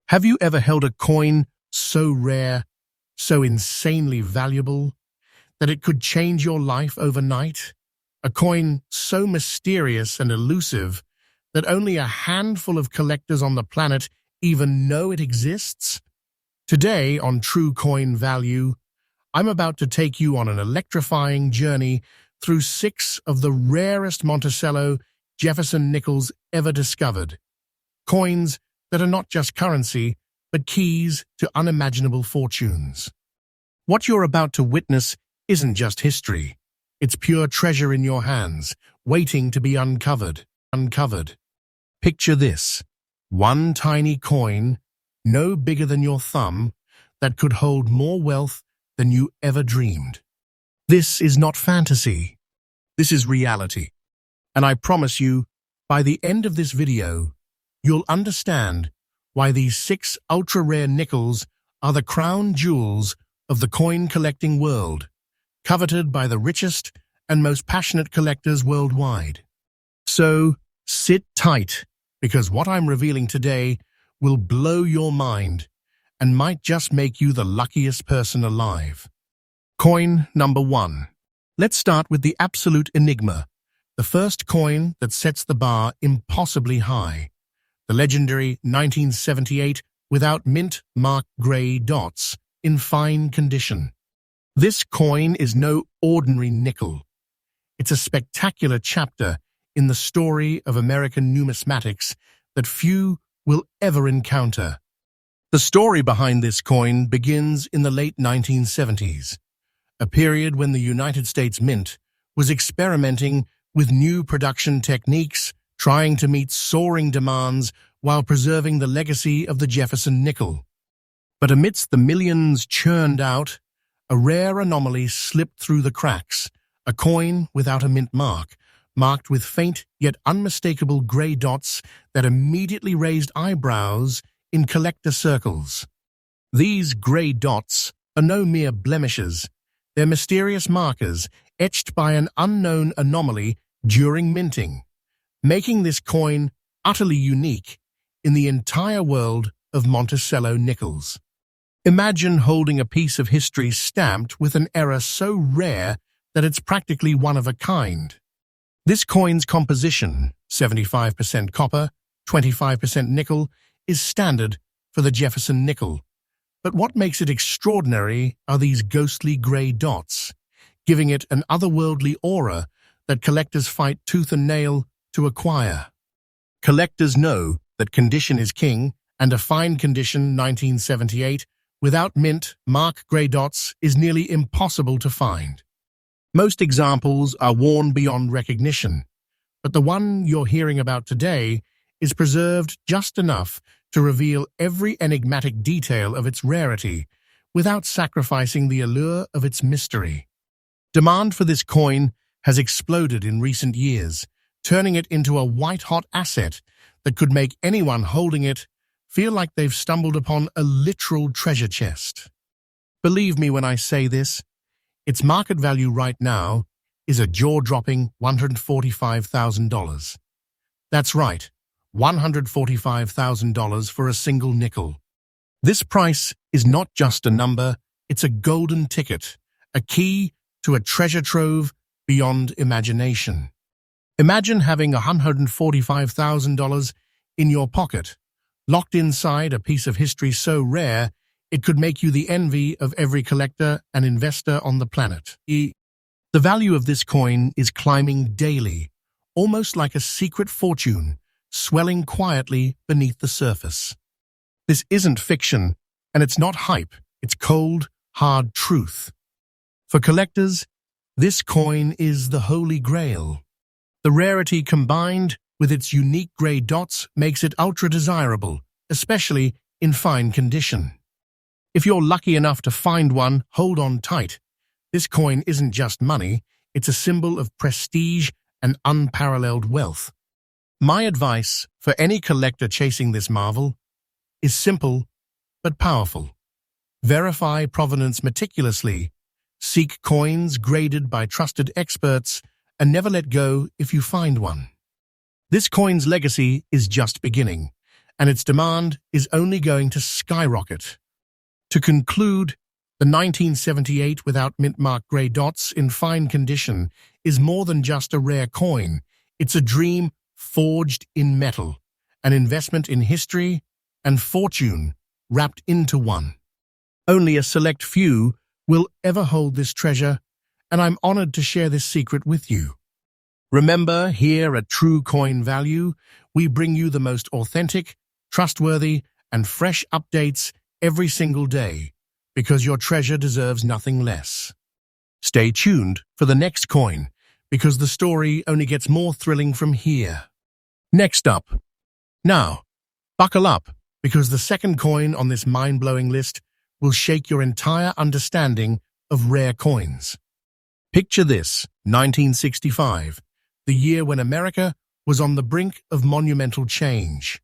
Have you ever held a coin so rare, so insanely valuable, that it could change your life overnight? A coin so mysterious and elusive that only a handful of collectors on the planet even know it exists? Today on True Coin Value, I'm about to take you on an electrifying journey through 6 of the rarest Monticello Jefferson nickels ever discovered. Coins that are not just currency, but keys to unimaginable fortunes. What you're about to witness isn't just history. It's pure treasure in your hands, waiting to be uncovered. Picture this: one tiny coin, no bigger than your thumb, that could hold more wealth than you ever dreamed. This is not fantasy. This is reality. And I promise you, by the end of this video, you'll understand why these 6 ultra-rare nickels are the crown jewels of the coin-collecting world, coveted by the richest and most passionate collectors worldwide. So, sit tight, because what I'm revealing today will blow your mind and might just make you the luckiest person alive. Coin number 1. Let's start with the absolute enigma, the first coin that sets the bar impossibly high. The legendary 1978 without mint mark gray dots in fine condition. This coin is no ordinary nickel. It's a spectacular chapter in the story of American numismatics that few will ever encounter. The story behind this coin begins in the late 1970s, a period when the United States Mint was experimenting with new production techniques, trying to meet soaring demands while preserving the legacy of the Jefferson nickel. But amidst the millions churned out, a rare anomaly slipped through the cracks, a coin without a mint mark, marked with faint yet unmistakable gray dots that immediately raised eyebrows in collector circles. These gray dots are no mere blemishes. They're mysterious markers etched by an unknown anomaly during minting, making this coin utterly unique in the entire world of Monticello nickels. Imagine holding a piece of history stamped with an error so rare that it's practically one of a kind. This coin's composition, 75% copper, 25% nickel, is standard for the Jefferson nickel. But what makes it extraordinary are these ghostly gray dots, giving it an otherworldly aura that collectors fight tooth and nail to acquire. Collectors know that condition is king, and a fine condition 1978 without mint mark gray dots is nearly impossible to find. Most examples are worn beyond recognition, but the one you're hearing about today is preserved just enough to reveal every enigmatic detail of its rarity without sacrificing the allure of its mystery. Demand for this coin has exploded in recent years, turning it into a white-hot asset that could make anyone holding it feel like they've stumbled upon a literal treasure chest. Believe me when I say this, its market value right now is a jaw-dropping $145,000. That's right, $145,000 for a single nickel. This price is not just a number, it's a golden ticket, a key to a treasure trove beyond imagination. Imagine having $145,000 in your pocket, locked inside a piece of history so rare it could make you the envy of every collector and investor on the planet. The value of this coin is climbing daily, almost like a secret fortune, swelling quietly beneath the surface. This isn't fiction, and it's not hype, it's cold, hard truth. For collectors, this coin is the holy grail. The rarity combined with its unique gray dots makes it ultra-desirable, especially in fine condition. If you're lucky enough to find one, hold on tight. This coin isn't just money, it's a symbol of prestige and unparalleled wealth. My advice for any collector chasing this marvel is simple but powerful. Verify provenance meticulously, seek coins graded by trusted experts, and never let go if you find one. This coin's legacy is just beginning, and its demand is only going to skyrocket. To conclude, the 1978 without mint-mark grey dots in fine condition is more than just a rare coin. It's a dream forged in metal, an investment in history and fortune wrapped into one. Only a select few will ever hold this treasure, and I'm honored to share this secret with you. Remember, here at True Coin Value, we bring you the most authentic, trustworthy, and fresh updates every single day, because your treasure deserves nothing less. Stay tuned for the next coin, because the story only gets more thrilling from here. Next up. Now, buckle up, because the second coin on this mind-blowing list will shake your entire understanding of rare coins. Picture this, 1965, the year when America was on the brink of monumental change.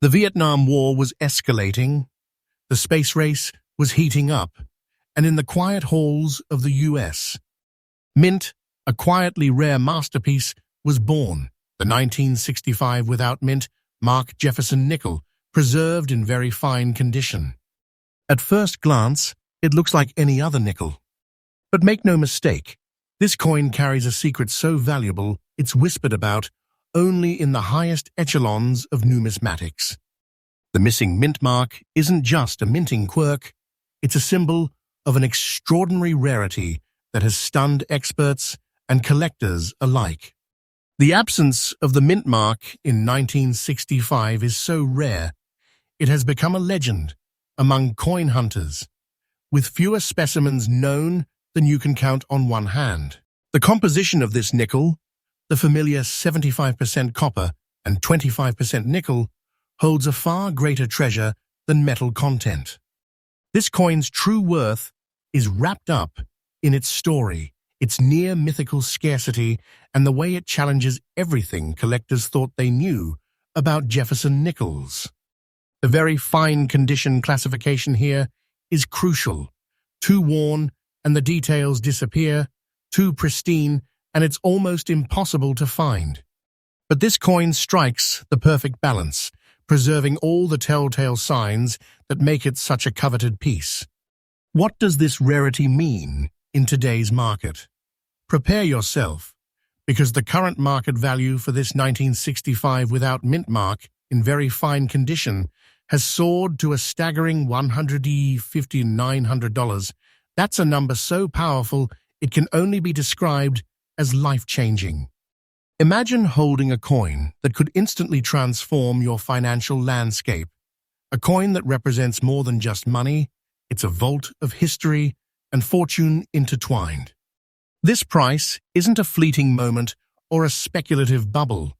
The Vietnam War was escalating, the space race was heating up, and in the quiet halls of the US, mint, a quietly rare masterpiece, was born. The 1965 without mint mark Jefferson Nickel, preserved in very fine condition. At first glance, it looks like any other nickel. But make no mistake, this coin carries a secret so valuable it's whispered about only in the highest echelons of numismatics. The missing mint mark isn't just a minting quirk, it's a symbol of an extraordinary rarity that has stunned experts and collectors alike. The absence of the mint mark in 1965 is so rare, it has become a legend among coin hunters, with fewer specimens known than you can count on one hand. The composition of this nickel, the familiar 75% copper and 25% nickel, holds a far greater treasure than metal content. This coin's true worth is wrapped up in its story, its near-mythical scarcity, and the way it challenges everything collectors thought they knew about Jefferson Nickels. The very fine condition classification here is crucial. Too worn and the details disappear, too pristine and it's almost impossible to find. But this coin strikes the perfect balance, preserving all the telltale signs that make it such a coveted piece. What does this rarity mean in today's market? Prepare yourself, because the current market value for this 1965 without mint mark in very fine condition has soared to a staggering $159. That's a number so powerful it can only be described as life-changing. Imagine holding a coin that could instantly transform your financial landscape. A coin that represents more than just money, it's a vault of history and fortune intertwined. This price isn't a fleeting moment or a speculative bubble.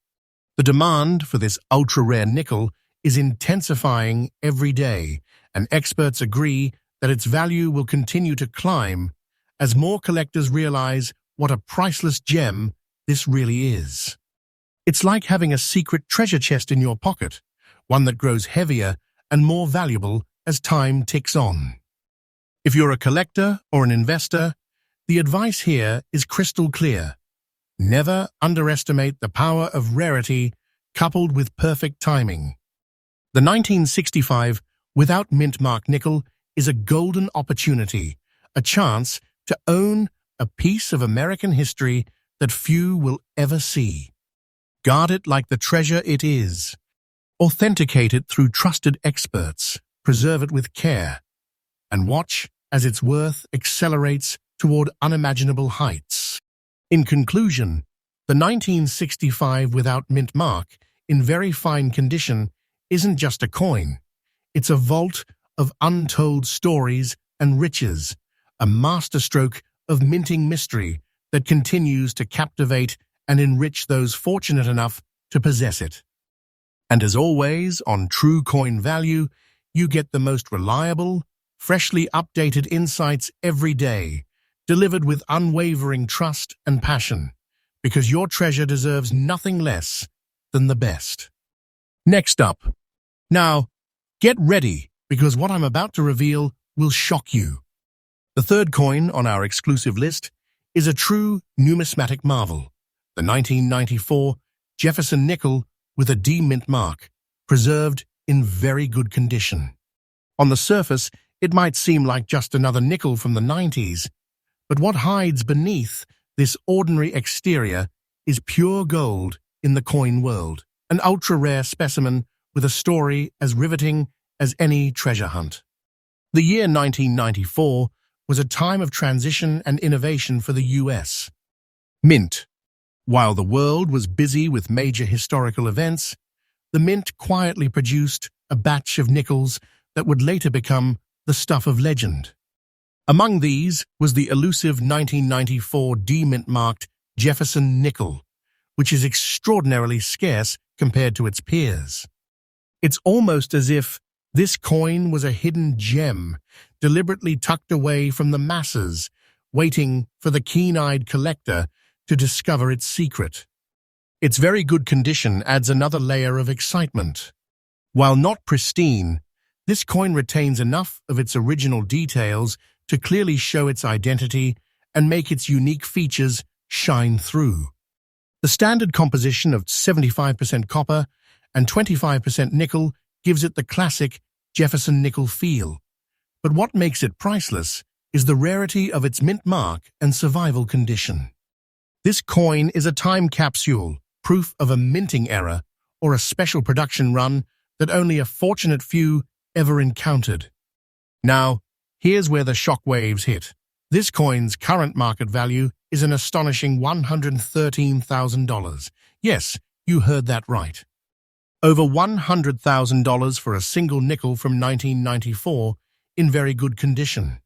The demand for this ultra-rare nickel is intensifying every day, and experts agree that its value will continue to climb as more collectors realize what a priceless gem this really is. It's like having a secret treasure chest in your pocket, one that grows heavier and more valuable as time ticks on. If you're a collector or an investor, the advice here is crystal clear. Never underestimate the power of rarity coupled with perfect timing. The 1965 without mint mark nickel is a golden opportunity, a chance to own a piece of American history that few will ever see. Guard it like the treasure it is. Authenticate it through trusted experts, preserve it with care, and watch as its worth accelerates toward unimaginable heights. In conclusion, the 1965 without mint mark in very fine condition isn't just a coin. It's a vault of untold stories and riches, a masterstroke of minting mystery that continues to captivate and enrich those fortunate enough to possess it. And as always, on True Coin Value, you get the most reliable, freshly updated insights every day, delivered with unwavering trust and passion, because your treasure deserves nothing less than the best. Next up. Now, get ready, because what I'm about to reveal will shock you. The third coin on our exclusive list is a true numismatic marvel, the 1994 Jefferson Nickel with a D mint mark, preserved in very good condition. On the surface, it might seem like just another nickel from the 90s, but what hides beneath this ordinary exterior is pure gold in the coin world, an ultra-rare specimen with a story as riveting as any treasure hunt. The year 1994 was a time of transition and innovation for the US. Mint. While the world was busy with major historical events, the Mint quietly produced a batch of nickels that would later become the stuff of legend. Among these was the elusive 1994 D-Mint-marked Jefferson Nickel, which is extraordinarily scarce compared to its peers. It's almost as if this coin was a hidden gem, deliberately tucked away from the masses, waiting for the keen-eyed collector to discover its secret. Its very good condition adds another layer of excitement. While not pristine, this coin retains enough of its original details to clearly show its identity and make its unique features shine through. The standard composition of 75% copper and 25% nickel gives it the classic Jefferson Nickel feel. But what makes it priceless is the rarity of its mint mark and survival condition. This coin is a time capsule, proof of a minting era or a special production run that only a fortunate few ever encountered. Now, here's where the shockwaves hit. This coin's current market value is an astonishing $113,000. Yes, you heard that right. Over $100,000 for a single nickel from 1994 in very good condition.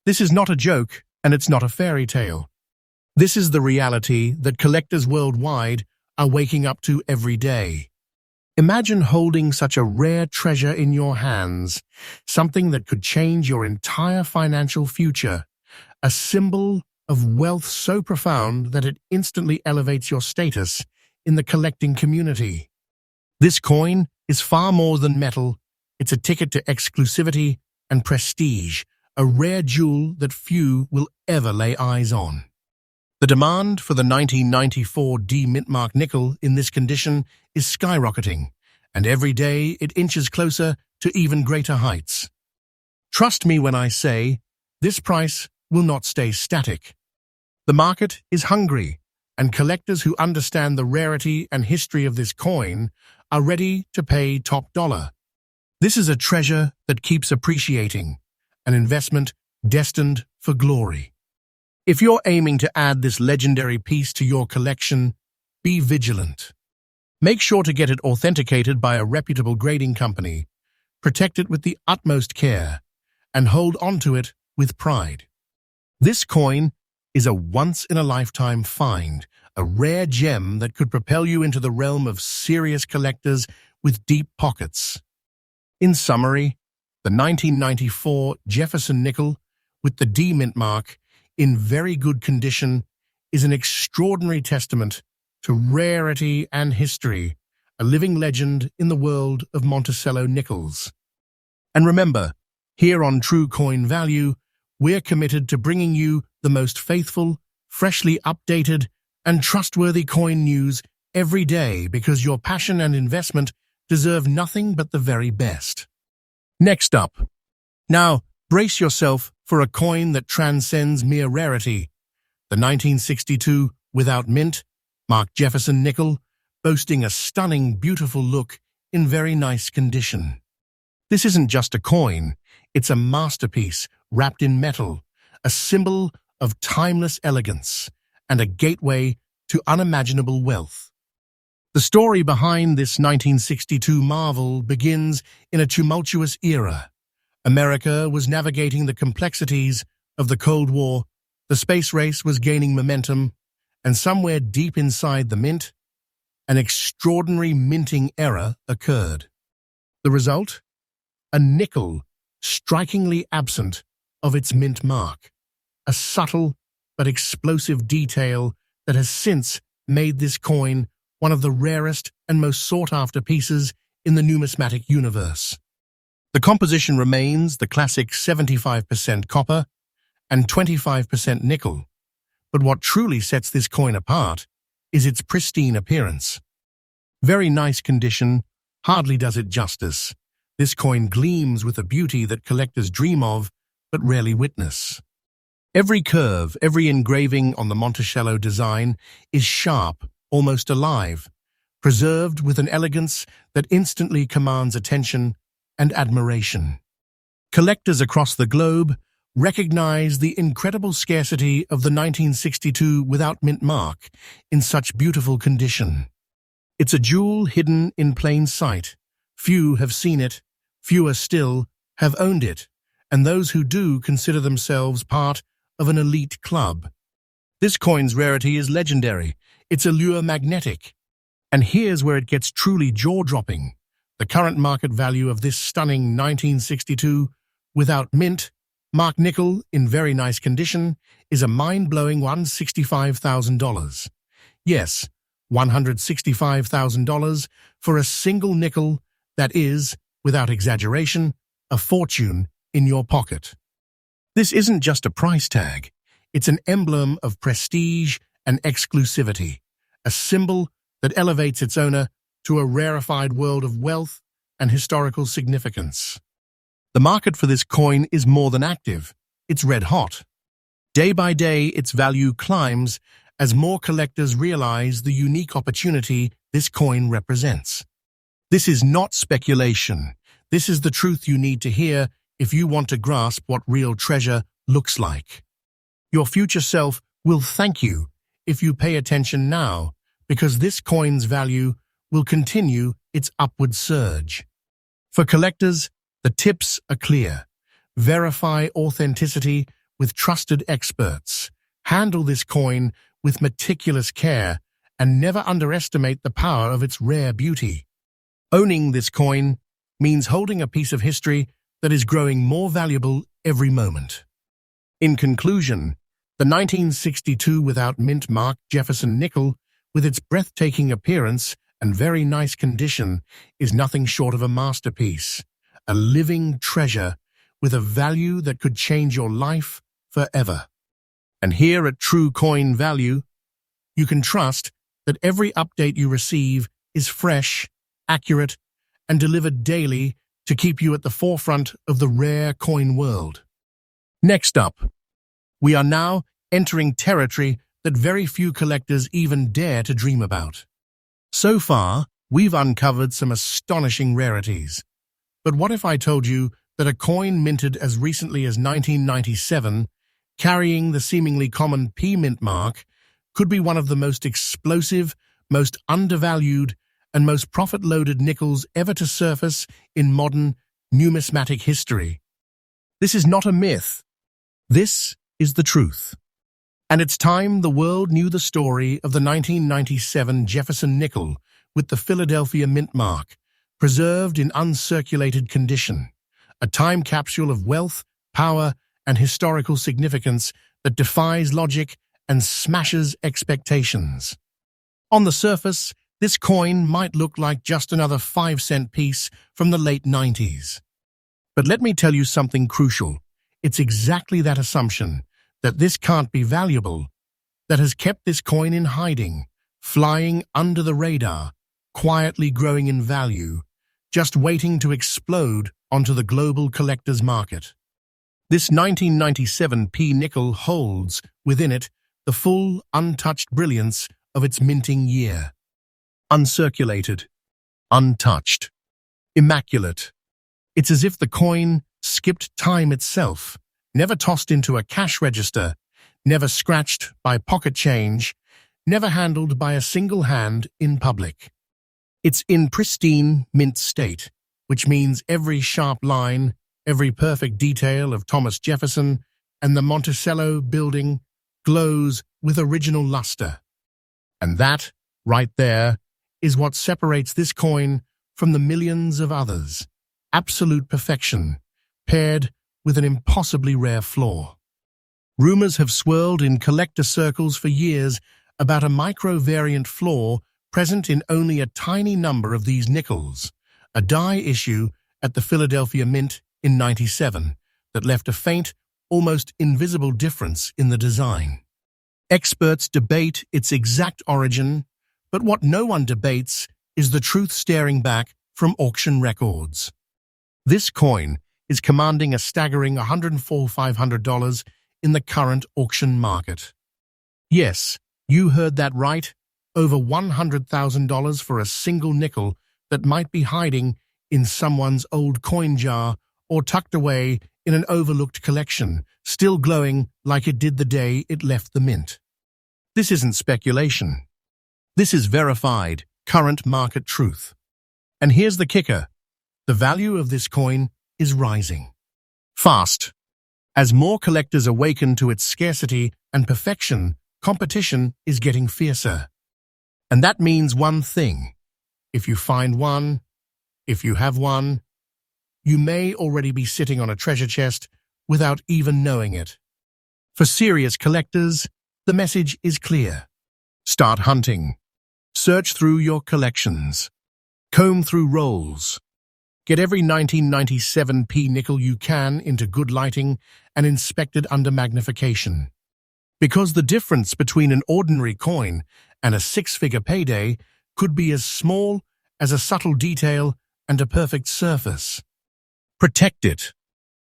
This is not a joke, and it's not a fairy tale. This is the reality that collectors worldwide are waking up to every day. Imagine holding such a rare treasure in your hands, something that could change your entire financial future, a symbol of wealth so profound that it instantly elevates your status in the collecting community. This coin is far more than metal. It's a ticket to exclusivity and prestige, a rare jewel that few will ever lay eyes on. The demand for the 1994 D-Mint-mark nickel in this condition is skyrocketing, and every day it inches closer to even greater heights. Trust me when I say, this price will not stay static. The market is hungry, and collectors who understand the rarity and history of this coin are ready to pay top dollar. This is a treasure that keeps appreciating, an investment destined for glory. If you're aiming to add this legendary piece to your collection, be vigilant. Make sure to get it authenticated by a reputable grading company, protect it with the utmost care, and hold onto it with pride. This coin is a once-in-a-lifetime find, a rare gem that could propel you into the realm of serious collectors with deep pockets. In summary, the 1994 Jefferson Nickel with the D-Mint mark in very good condition is an extraordinary testament to rarity and history, a living legend in the world of Monticello nickels. And remember, here on True Coin Value, we're committed to bringing you the most faithful, freshly updated, and trustworthy coin news every day because your passion and investment deserve nothing but the very best. Next up. Now, brace yourself for a coin that transcends mere rarity. The 1962 Without Mint marked Jefferson Nickel, boasting a stunning, beautiful look in very nice condition. This isn't just a coin, it's a masterpiece wrapped in metal, a symbol of timeless elegance and a gateway to unimaginable wealth. The story behind this 1962 marvel begins in a tumultuous era. America was navigating the complexities of the Cold War, the space race was gaining momentum, and somewhere deep inside the mint, an extraordinary minting era occurred. The result? A nickel strikingly absent of its mint mark, a subtle but explosive detail that has since made this coin one of the rarest and most sought-after pieces in the numismatic universe. The composition remains the classic 75% copper and 25% nickel, but what truly sets this coin apart is its pristine appearance. Very nice condition, hardly does it justice. This coin gleams with a beauty that collectors dream of, but rarely witness. Every curve, every engraving on the Monticello design is sharp, almost alive, preserved with an elegance that instantly commands attention and admiration. Collectors across the globe recognize the incredible scarcity of the 1962 without mint mark in such beautiful condition. It's a jewel hidden in plain sight. Few have seen it, fewer still have owned it, and those who do consider themselves part of an elite club. This coin's rarity is legendary, its allure magnetic. And here's where it gets truly jaw-dropping. The current market value of this stunning 1962 without mint mark nickel in very nice condition is a mind-blowing $165,000. Yes, $165,000 for a single nickel that is, without exaggeration, a fortune in your pocket. This isn't just a price tag. It's an emblem of prestige and exclusivity, a symbol that elevates its owner to a rarefied world of wealth and historical significance. The market for this coin is more than active. It's red hot. Day by day, its value climbs as more collectors realize the unique opportunity this coin represents. This is not speculation. This is the truth you need to hear if you want to grasp what real treasure looks like. Your future self will thank you if you pay attention now, because this coin's value will continue its upward surge. For collectors, the tips are clear. Verify authenticity with trusted experts. Handle this coin with meticulous care and never underestimate the power of its rare beauty. Owning this coin means holding a piece of history that is growing more valuable every moment. In conclusion, the 1962 without mint mark Jefferson Nickel, with its breathtaking appearance and very nice condition, is nothing short of a masterpiece, a living treasure with a value that could change your life forever. And here at True Coin Value, you can trust that every update you receive is fresh, accurate, and delivered daily to keep you at the forefront of the rare coin world. Next up, we are now entering territory that very few collectors even dare to dream about. So far, we've uncovered some astonishing rarities. But what if I told you that a coin minted as recently as 1997, carrying the seemingly common P mint mark, could be one of the most explosive, most undervalued, and most profit-loaded nickels ever to surface in modern numismatic history? This is not a myth. This is the truth. And it's time the world knew the story of the 1997 Jefferson Nickel with the Philadelphia mint mark, preserved in uncirculated condition, a time capsule of wealth, power, and historical significance that defies logic and smashes expectations. On the surface, this coin might look like just another 5-cent piece from the late 90s. But let me tell you something crucial. It's exactly that assumption, that this can't be valuable, that has kept this coin in hiding, flying under the radar, quietly growing in value, just waiting to explode onto the global collector's market. This 1997 P nickel holds, within it, the full, untouched brilliance of its minting year. Uncirculated, untouched, immaculate. It's as if the coin skipped time itself, never tossed into a cash register, never scratched by pocket change, never handled by a single hand in public. It's in pristine mint state, which means every sharp line, every perfect detail of Thomas Jefferson and the Monticello building glows with original luster. And that, right there, is what separates this coin from the millions of others. Absolute perfection, paired with an impossibly rare flaw. Rumors have swirled in collector circles for years about a micro-variant flaw present in only a tiny number of these nickels, a die issue at the Philadelphia Mint in '97 that left a faint, almost invisible difference in the design. Experts debate its exact origin, but what no one debates is the truth staring back from auction records. This coin is commanding a staggering $104,500 in the current auction market. Yes, you heard that right, over $100,000 for a single nickel that might be hiding in someone's old coin jar or tucked away in an overlooked collection, still glowing like it did the day it left the mint. This isn't speculation. This is verified, current market truth. And here's the kicker. The value of this coin is rising. Fast. As more collectors awaken to its scarcity and perfection, competition is getting fiercer. And that means one thing. If you find one, if you have one, you may already be sitting on a treasure chest without even knowing it. For serious collectors, the message is clear. Start hunting. Search through your collections. Comb through rolls. Get every 1997p nickel you can into good lighting and inspect it under magnification. Because the difference between an ordinary coin and a six-figure payday could be as small as a subtle detail and a perfect surface. Protect it.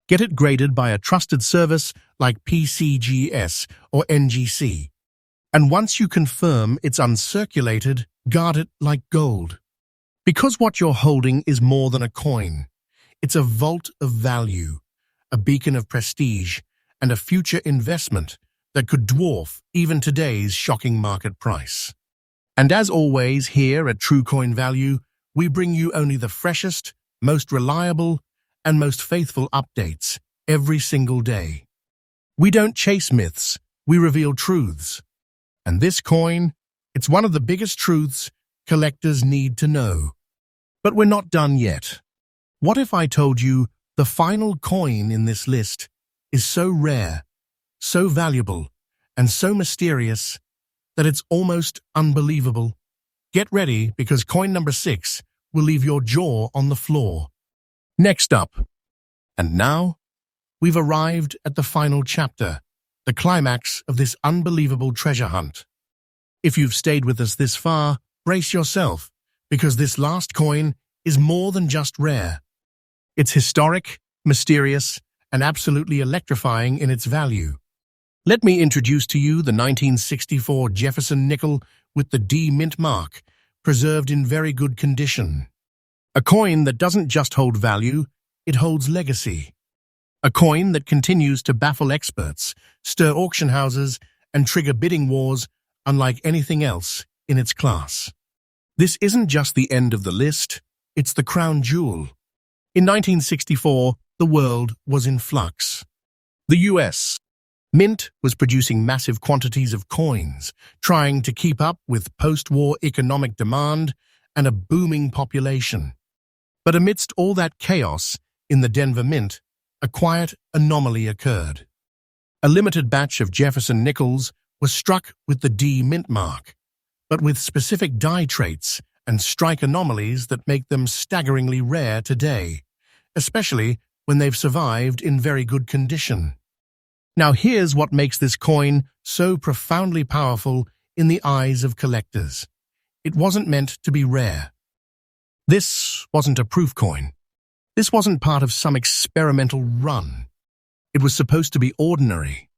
Get it graded by a trusted service like PCGS or NGC. And once you confirm it's uncirculated, guard it like gold. Because what you're holding is more than a coin. It's a vault of value, a beacon of prestige, and a future investment that could dwarf even today's shocking market price. And as always, here at True Coin Value, we bring you only the freshest, most reliable, and most faithful updates every single day. We don't chase myths, we reveal truths. And this coin, it's one of the biggest truths collectors need to know. But we're not done yet. What if I told you the final coin in this list is so rare, so valuable, and so mysterious that it's almost unbelievable? Get ready, because coin number 6 will leave your jaw on the floor. Next up. And now, we've arrived at the final chapter, the climax of this unbelievable treasure hunt. If you've stayed with us this far, brace yourself, because this last coin is more than just rare. It's historic, mysterious, and absolutely electrifying in its value. Let me introduce to you the 1964 Jefferson Nickel with the D mint mark, preserved in very good condition. A coin that doesn't just hold value, it holds legacy. A coin that continues to baffle experts, stir auction houses, and trigger bidding wars unlike anything else in its class. This isn't just the end of the list, it's the crown jewel. In 1964, the world was in flux. The US Mint was producing massive quantities of coins, trying to keep up with post-war economic demand and a booming population. But amidst all that chaos in the Denver Mint, a quiet anomaly occurred. A limited batch of Jefferson Nickels was struck with the D mint mark, but with specific die traits and strike anomalies that make them staggeringly rare today, especially when they've survived in very good condition. Now here's what makes this coin so profoundly powerful in the eyes of collectors. It wasn't meant to be rare. This wasn't a proof coin. This wasn't part of some experimental run. It was supposed to be ordinary.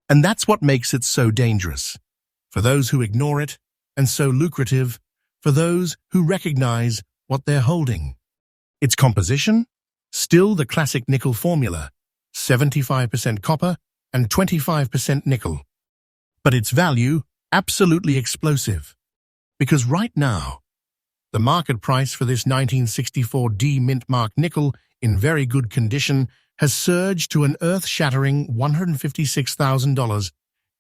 And that's what makes it so dangerous, for those who ignore it, and so lucrative for those who recognize what they're holding. Its composition? Still the classic nickel formula, 75% copper and 25% nickel. But its value? Absolutely explosive. Because right now, the market price for this 1964 D mint mark nickel in very good condition has surged to an earth-shattering $156,000.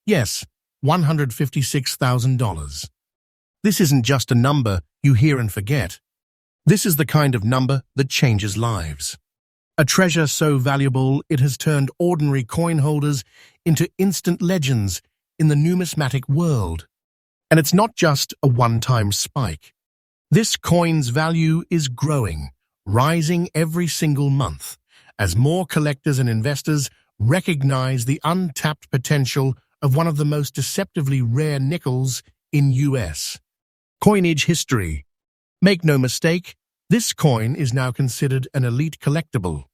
Yes, $156,000. This isn't just a number you hear and forget. This is the kind of number that changes lives. A treasure so valuable it has turned ordinary coin holders into instant legends in the numismatic world. And it's not just a one-time spike. This coin's value is growing, rising every single month, as more collectors and investors recognize the untapped potential of one of the most deceptively rare nickels in U.S. coinage history. Make no mistake, This coin is now considered an elite collectible.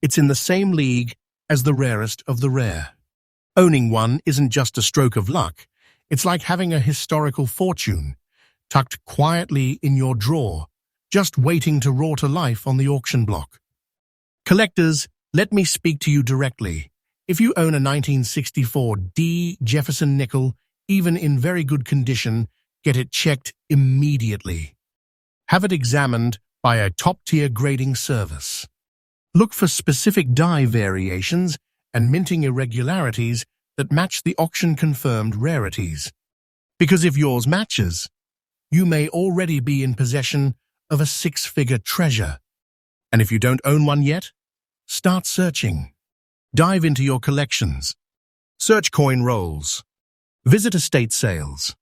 It's in the same league as the rarest of the rare. Owning one isn't just a stroke of luck. It's like having a historical fortune, tucked quietly in your drawer, just waiting to roar to life on the auction block. Collectors, let me speak to you directly. If you own a 1964 D Jefferson Nickel, even in very good condition, get it checked immediately. Have it examined by a top-tier grading service. Look for specific die variations and minting irregularities that match the auction-confirmed rarities. Because if yours matches, you may already be in possession of a six-figure treasure. And if you don't own one yet, start searching. Dive into your collections. Search coin rolls. Visit estate sales.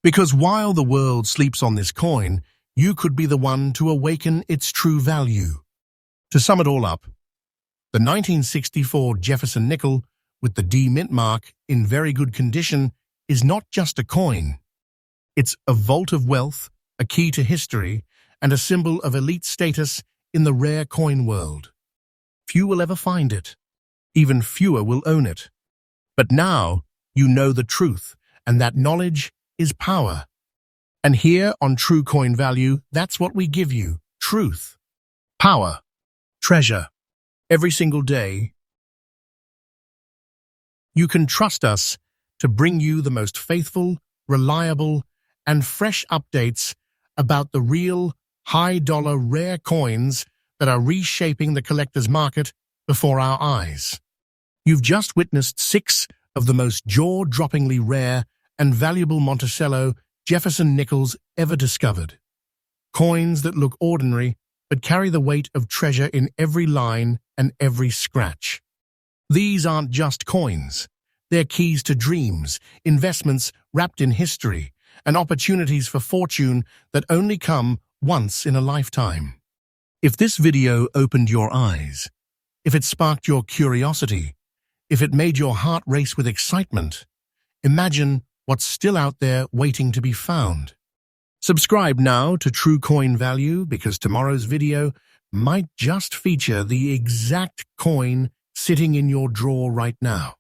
Because while the world sleeps on this coin, you could be the one to awaken its true value. To sum it all up, the 1964 Jefferson Nickel with the D mint mark in very good condition is not just a coin. It's a vault of wealth, a key to history, and a symbol of elite status in the rare coin world. Few will ever find it. Even fewer will own it. But now you know the truth, and that knowledge is power. And here on True Coin Value, that's what we give you: truth, power, treasure. Every single day, you can trust us to bring you the most faithful, reliable, and fresh updates about the real, high-dollar rare coins that are reshaping the collector's market before our eyes. You've just witnessed 6 of the most jaw-droppingly rare and valuable Monticello Jefferson Nickels ever discovered. Coins that look ordinary but carry the weight of treasure in every line and every scratch. These aren't just coins. They're keys to dreams, investments wrapped in history, and opportunities for fortune that only come once in a lifetime. If this video opened your eyes, if it sparked your curiosity, if it made your heart race with excitement, imagine what's still out there waiting to be found. Subscribe now to True Coin Value, because tomorrow's video might just feature the exact coin sitting in your drawer right now.